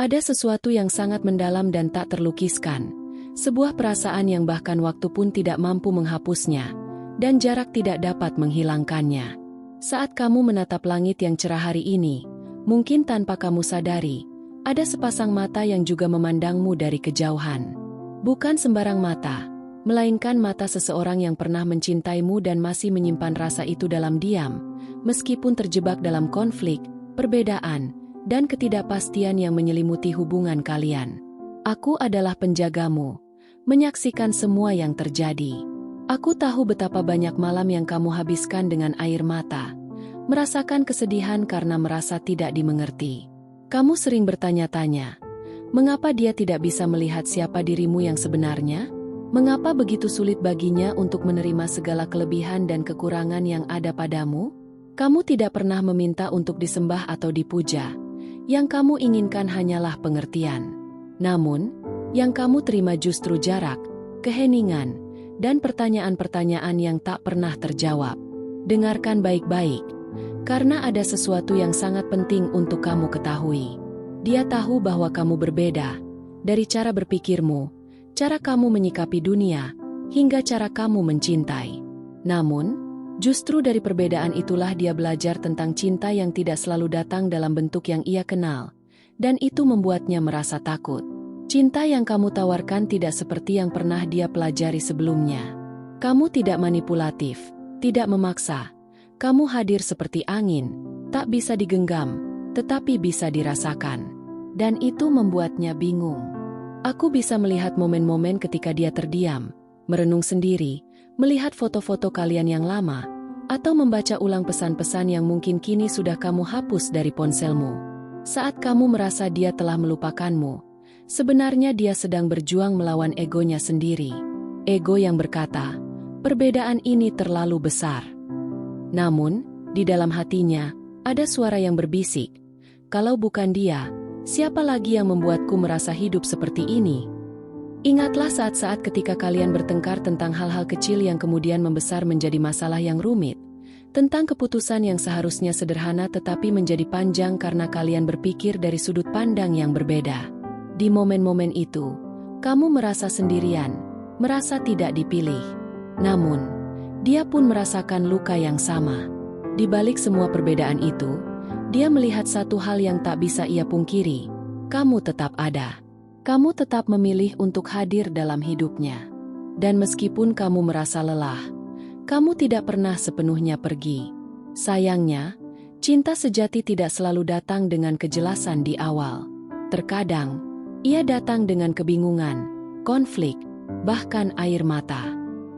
Ada sesuatu yang sangat mendalam dan tak terlukiskan. Sebuah perasaan yang bahkan waktu pun tidak mampu menghapusnya, dan jarak tidak dapat menghilangkannya. Saat kamu menatap langit yang cerah hari ini, mungkin tanpa kamu sadari, ada sepasang mata yang juga memandangmu dari kejauhan. Bukan sembarang mata, melainkan mata seseorang yang pernah mencintaimu dan masih menyimpan rasa itu dalam diam, meskipun terjebak dalam konflik, perbedaan, dan ketidakpastian yang menyelimuti hubungan kalian. Aku adalah penjagamu, menyaksikan semua yang terjadi. Aku tahu betapa banyak malam yang kamu habiskan dengan air mata, merasakan kesedihan karena merasa tidak dimengerti. Kamu sering bertanya-tanya, mengapa dia tidak bisa melihat siapa dirimu yang sebenarnya? Mengapa begitu sulit baginya untuk menerima segala kelebihan dan kekurangan yang ada padamu? Kamu tidak pernah meminta untuk disembah atau dipuja. Yang kamu inginkan hanyalah pengertian. Namun, yang kamu terima justru jarak, keheningan, dan pertanyaan-pertanyaan yang tak pernah terjawab. Dengarkan baik-baik, karena ada sesuatu yang sangat penting untuk kamu ketahui. Dia tahu bahwa kamu berbeda, dari cara berpikirmu, cara kamu menyikapi dunia, hingga cara kamu mencintai. Namun, justru dari perbedaan itulah dia belajar tentang cinta yang tidak selalu datang dalam bentuk yang ia kenal, dan itu membuatnya merasa takut. Cinta yang kamu tawarkan tidak seperti yang pernah dia pelajari sebelumnya. Kamu tidak manipulatif, tidak memaksa. Kamu hadir seperti angin, tak bisa digenggam, tetapi bisa dirasakan. Dan itu membuatnya bingung. Aku bisa melihat momen-momen ketika dia terdiam, merenung sendiri, melihat foto-foto kalian yang lama, atau membaca ulang pesan-pesan yang mungkin kini sudah kamu hapus dari ponselmu. Saat kamu merasa dia telah melupakanmu, sebenarnya dia sedang berjuang melawan egonya sendiri. Ego yang berkata, perbedaan ini terlalu besar. Namun, di dalam hatinya, ada suara yang berbisik, kalau bukan dia, siapa lagi yang membuatku merasa hidup seperti ini? Ingatlah saat-saat ketika kalian bertengkar tentang hal-hal kecil yang kemudian membesar menjadi masalah yang rumit, tentang keputusan yang seharusnya sederhana tetapi menjadi panjang karena kalian berpikir dari sudut pandang yang berbeda. Di momen-momen itu, kamu merasa sendirian, merasa tidak dipilih. Namun, dia pun merasakan luka yang sama. Di balik semua perbedaan itu, dia melihat satu hal yang tak bisa ia pungkiri, kamu tetap ada. Kamu tetap memilih untuk hadir dalam hidupnya. Dan meskipun kamu merasa lelah, kamu tidak pernah sepenuhnya pergi. Sayangnya, cinta sejati tidak selalu datang dengan kejelasan di awal. Terkadang, ia datang dengan kebingungan, konflik, bahkan air mata.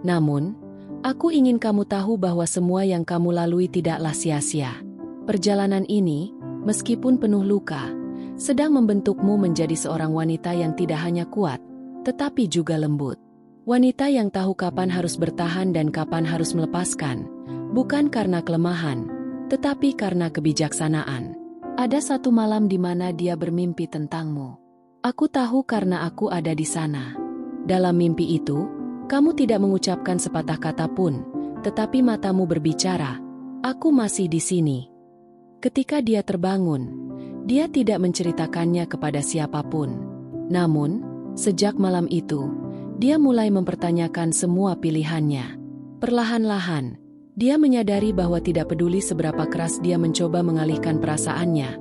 Namun, aku ingin kamu tahu bahwa semua yang kamu lalui tidaklah sia-sia. Perjalanan ini, meskipun penuh luka, sedang membentukmu menjadi seorang wanita yang tidak hanya kuat, tetapi juga lembut. Wanita yang tahu kapan harus bertahan dan kapan harus melepaskan, bukan karena kelemahan, tetapi karena kebijaksanaan. Ada satu malam di mana dia bermimpi tentangmu. Aku tahu karena aku ada di sana. Dalam mimpi itu, kamu tidak mengucapkan sepatah kata pun, tetapi matamu berbicara, aku masih di sini. Ketika dia terbangun, dia tidak menceritakannya kepada siapapun. Namun, sejak malam itu, dia mulai mempertanyakan semua pilihannya. Perlahan-lahan, dia menyadari bahwa tidak peduli seberapa keras dia mencoba mengalihkan perasaannya,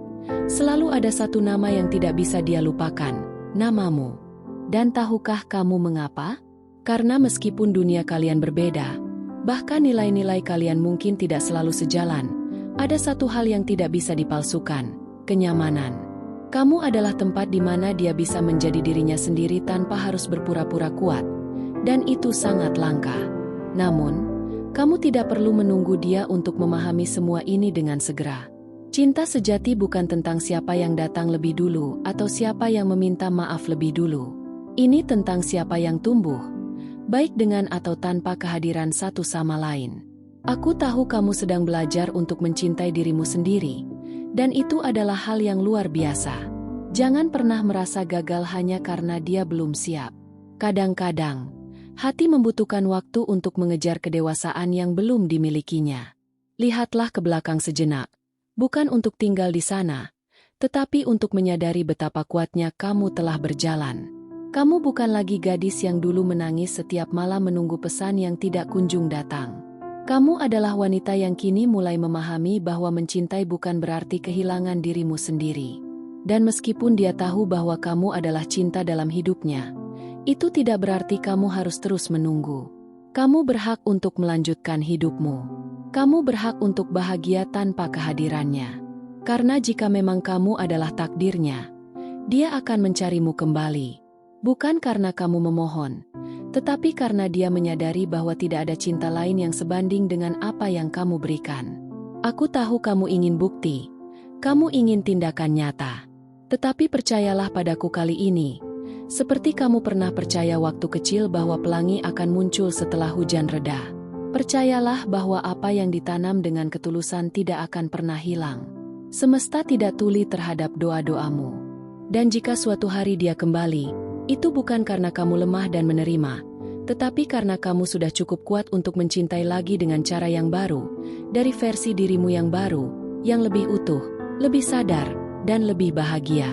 selalu ada satu nama yang tidak bisa dia lupakan, namamu. Dan tahukah kamu mengapa? Karena meskipun dunia kalian berbeda, bahkan nilai-nilai kalian mungkin tidak selalu sejalan, ada satu hal yang tidak bisa dipalsukan, kenyamanan. Kamu adalah tempat di mana dia bisa menjadi dirinya sendiri tanpa harus berpura-pura kuat, dan itu sangat langka. Namun, kamu tidak perlu menunggu dia untuk memahami semua ini dengan segera. Cinta sejati bukan tentang siapa yang datang lebih dulu atau siapa yang meminta maaf lebih dulu. Ini tentang siapa yang tumbuh, baik dengan atau tanpa kehadiran satu sama lain. Aku tahu kamu sedang belajar untuk mencintai dirimu sendiri, dan itu adalah hal yang luar biasa. Jangan pernah merasa gagal hanya karena dia belum siap. Kadang-kadang, hati membutuhkan waktu untuk mengejar kedewasaan yang belum dimilikinya. Lihatlah ke belakang sejenak, bukan untuk tinggal di sana, Tetapi untuk menyadari betapa kuatnya kamu telah berjalan. Kamu bukan lagi gadis yang dulu menangis setiap malam menunggu pesan yang tidak kunjung datang. Kamu adalah wanita yang kini mulai memahami bahwa mencintai bukan berarti kehilangan dirimu sendiri. Dan meskipun dia tahu bahwa kamu adalah cinta dalam hidupnya, itu tidak berarti kamu harus terus menunggu. Kamu berhak untuk melanjutkan hidupmu. Kamu berhak untuk bahagia tanpa kehadirannya. Karena jika memang kamu adalah takdirnya, dia akan mencarimu kembali. Bukan karena kamu memohon, tetapi karena dia menyadari bahwa tidak ada cinta lain yang sebanding dengan apa yang kamu berikan. Aku tahu kamu ingin bukti, kamu ingin tindakan nyata. Tetapi percayalah padaku kali ini, seperti kamu pernah percaya waktu kecil bahwa pelangi akan muncul setelah hujan reda. Percayalah bahwa apa yang ditanam dengan ketulusan tidak akan pernah hilang. Semesta tidak tuli terhadap doa-doamu. Dan jika suatu hari dia kembali, itu bukan karena kamu lemah dan menerima, tetapi karena kamu sudah cukup kuat untuk mencintai lagi dengan cara yang baru, dari versi dirimu yang baru, yang lebih utuh, lebih sadar, dan lebih bahagia.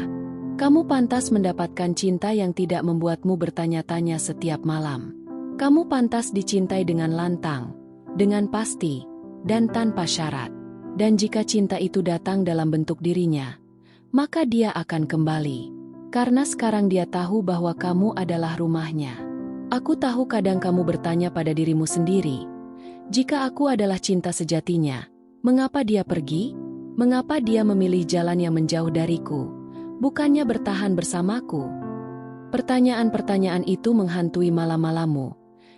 Kamu pantas mendapatkan cinta yang tidak membuatmu bertanya-tanya setiap malam. Kamu pantas dicintai dengan lantang, dengan pasti, dan tanpa syarat. Dan jika cinta itu datang dalam bentuk dirinya, maka dia akan kembali. Karena sekarang dia tahu bahwa kamu adalah rumahnya. Aku tahu kadang kamu bertanya pada dirimu sendiri, jika aku adalah cinta sejatinya, mengapa dia pergi? Mengapa dia memilih jalan yang menjauh dariku, bukannya bertahan bersamaku? Pertanyaan-pertanyaan itu menghantui malam-malammu,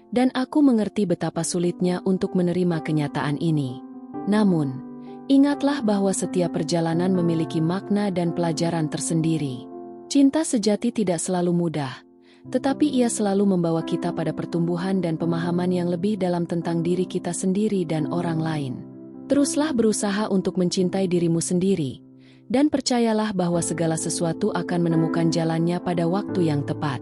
dan aku mengerti betapa sulitnya untuk menerima kenyataan ini. Namun, ingatlah bahwa setiap perjalanan memiliki makna dan pelajaran tersendiri. Cinta sejati tidak selalu mudah, tetapi ia selalu membawa kita pada pertumbuhan dan pemahaman yang lebih dalam tentang diri kita sendiri dan orang lain. Teruslah berusaha untuk mencintai dirimu sendiri, dan percayalah bahwa segala sesuatu akan menemukan jalannya pada waktu yang tepat.